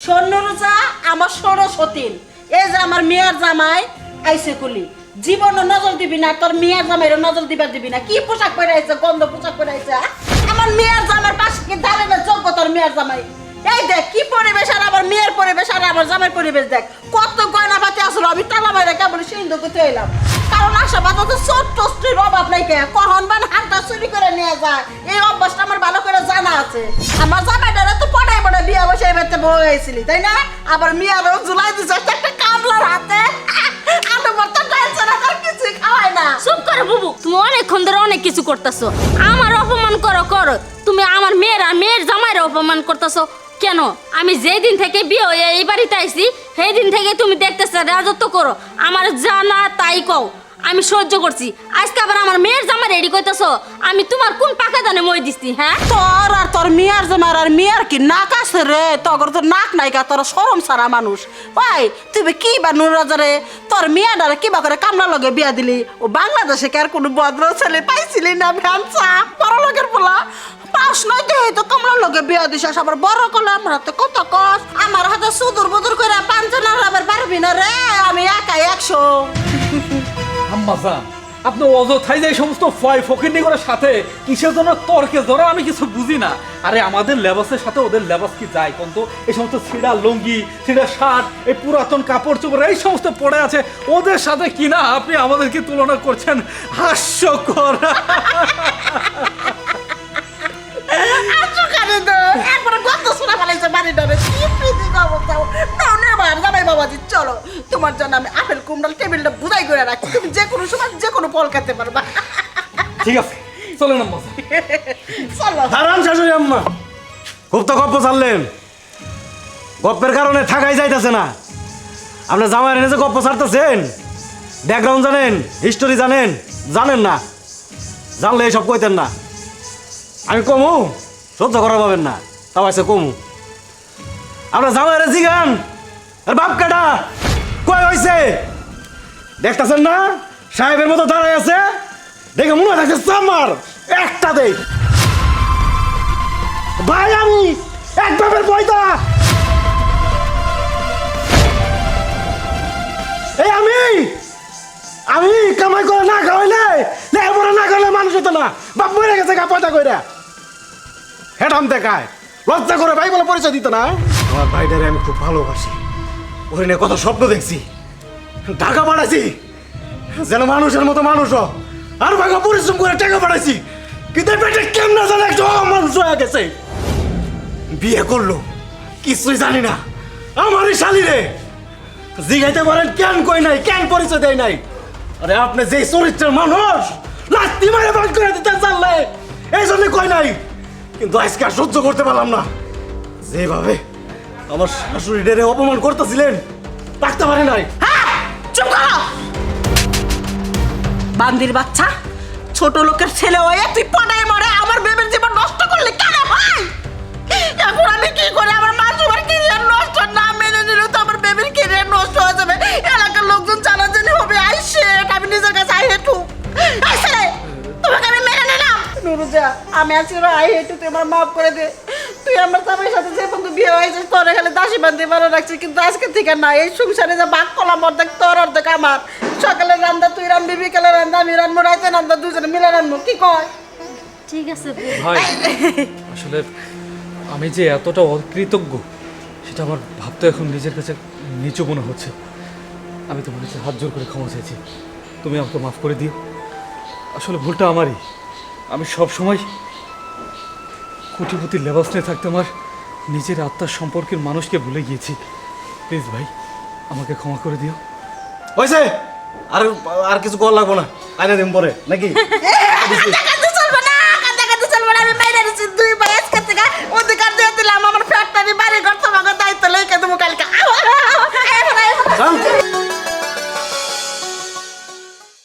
সন্ন্যরুচা আমার সরস্বতীন, এই যে আমার মেয়ের জামাই আইসে কুলি, জীবনে নজর দিবি না, তোর মেয়ের জামাইয়ের নজর দিবার দিবি না। কি পোশাক পরে আইছে, গন্ধ পোশাক পরে আইছে। আমার মেয়ের জামার পাশে কি দাঁড়ে না যোগ্য তোর মেয়ের জামাই? এই দেখ কি পরিবেশ, আর আমার মেয়ের পরিবেশ আর আমার জামাইয়ের পরিবেশ দেখ। কত গয়না পাতি আসলো, আমি টালা মাইরা কেবল সিন্ধু করতে এলাম। কারণ আশাবাদ তো ছোট্ট স্ত্রীর অভাব নাই কে, কখন বান হাতটা চুরি করে নিয়ে যায়, এই অভ্যাসটা আমার ভালো করে জানা আছে। আমার জামাইটারে তো পড়াই পড়ে বিয়ে বসে এবারতে বউ হয়েছিলি তাই না? আবার মেয়েরও জুলাই দিচ্ছে একটা কামলার হাতে, আলু ভর্তা ডাল ছাড়া তার কিছুই খাওয়ায় না। চুপ করো বুবু, তুমি অনেকক্ষণ ধরে অনেক কিছু করতেছো। আমার অপমান করো, তুমি আমার মেয়ের জামাইয়ের অপমান করতেছো কেন? আমি যেই দিন থেকে বিয়ে হয়ে এই বাড়িতে আইছি সেই দিন থেকে তুমি দেখতেছো রাজত্ব করো, আমার জানা তাই কও, আমি সহ্য করছি। আজকে আবার আমার মেয়ের জামা রেডি করতেছো, আমি তোমার কোন পাকা দানে মই দিছি? হ্যাঁ, তোর আর তোর মেয়ের জামার আর মেয়ের কি নাক আছে রে? তোর তো নাক নাই কা, তোর শরম সারা মানুষ। ওই তুই কি বা নুরাজারে তোর মেয়েটারে কিবা করে কামলা লগে বিয়া দিলি? ও বাংলাদেশে কি আর কোনো ভদ্র ছেলে পাইছিলি না? ভ্যানসা বড় লোকের পোলা পাস নয় দেহে তো কামলা লগে বিয়া দিস, আবার বড় কলে আমার হাতে কত কস, আমার হাতে সুদূর বুদুর করে পাঞ্চনার আবার পারবি না রে, আমি একাই 100। আম্মাজান, আপনি অযথাই যে এই সমস্ত ফকিন্নি করার সাথে কিসের জন্য তর্কে ধরো, আমি কিছু বুঝি না। আরে আমাদের লেবাসের সাথে ওদের লেবাস কি যায় কোন? তো এই সমস্ত ছিঁড়া লুঙ্গি, ছিঁড়া শার্ট, এই পুরাতন কাপড় চোপড় এই সমস্ত পড়ে আছে, ওদের সাথে কি না আপনি আমাদেরকে তুলনা করছেন? হাস্যকর। চলো তোমার জন্য আমি আপেল কুমড়াল টেবিলটা বুঝাই করে রাখছি, তুমি যে কোনো সময় যে কোনো ফল খেতে পারবা। ঠিক আছে, চলেন আম্মাজান। চলো। দাঁড়ান শাশুড়ি আম্মা, খুব তো গপ্প ছাড়লেন, গপ্পের কারণে থাকাই যাইতেছে না। আপনার জামাই এনে যে গপ্প ছাড়তেছেন, ব্যাকগ্রাউন্ড জানেন, হিস্টোরি জানেন? জানেন না, জানলে এসব কইতেন না। আমি কমু সহ্য করা পাবেন না, তাও আছে কমু। আপনার জামাইরে জিগান আর বাপ কাটা কই হইছে, দেখতেছেন না সাহেবের মতো দাঁড়ায় আছে, দেখে মনে হয় আমার একটা দেখ ভাই, আমি এক বাপের পয়দা, এই আমি কামাই করে না খাওয়াইলে লেখাপড়া না খাইলে মানুষ হতো না, বাপ মরে গেছে গা পয়দা কইরা হেডাম দেখায়, লজ্জা করে ভাই বলে পরিচয় দিত না। আমার ভাইটারে আমি খুব ভালোবাসি, ওই নিয়ে কত স্বপ্ন দেখছি, ঢাকা পাঠাইছি যেন মানুষের মতো মানুষ, আর ভাগা পরিশ্রম করে টাকা পাঠাইছি, কিন্তু পেটে কেমন জানে একটা মানুষ হয়ে গেছে। বিয়ে করলো কিছুই জানি না, আমারই শালি রে জিগাইতে পারেন কেন কই নাই, কেন পরিচয় দেয় নাই? আরে আপনি যে চরিত্রের মানুষ লাত্তি মারে বাদ করে দিতে চাললে এই জন্য কই নাই, কিন্তু আজকে আর সহ্য করতে পারলাম না। যেভাবে আমার শাশুড়ি ডেরে অপমান করতেছিলেন থাকতে পারে নাই। চুপ করো বান্দির বাচ্চা, ছোট লোকের ছেলে হয়ে তুই পড়ায় মরে আমার বেবের জীবন নষ্ট করলি কেন ভাই? এখন আমি কি করে আমার মাসুমার ক্যারিয়ার নষ্ট না মেনে নিলে তো আমার বেবির ক্যারিয়ার নষ্ট হয়ে যাবে, এলাকার লোকজন জানাজানি হবে। আইসে আমি নিজের কাছে আই হেটু আইসে তোমাকে আমি মেনে নিলাম। নুরুজা আমি আজকে আই হেটু, তুই আমার মাফ করে দে। তুই আমার স্বামীর সাথে যে বন্ধু বিয়ে হয়েছে তোর এখানে দাসী বান্ধি ভালো রাখছি, কিন্তু আজকে থেকে না, এই সংসারে যে ভাগ কলাম অর্ধেক তোর অর্ধেক আমার। সকালে রান্না তুই রান্নবি, বিকেলে রান্না আমি রান্নবো, রাইতে রান্না দুজনে মিলে রান্নবো, কি কয়? ঠিক আছে। ভাই আসলে আমি যে এতটা অকৃতজ্ঞ সেটা আমার ভাবতে এখন নিজের কাছে নিচু মনে হচ্ছে। আমি তোমার কাছে হাত জোর করে ক্ষমা চাইছি, তুমি আমাকে মাফ করে দিও। আসলে ভুলটা আমারই, আমি সব সময় কোটিপতির লেবাস নিয়ে থাকতে আমার নিজের আত্মার সম্পর্কের মানুষকে ভুলে গিয়েছি। প্লিজ ভাই আমাকে ক্ষমা করে দিও। হয়েছে, আর আর কিছু কর লাগবো না, আইনে দিন পরে নাকি?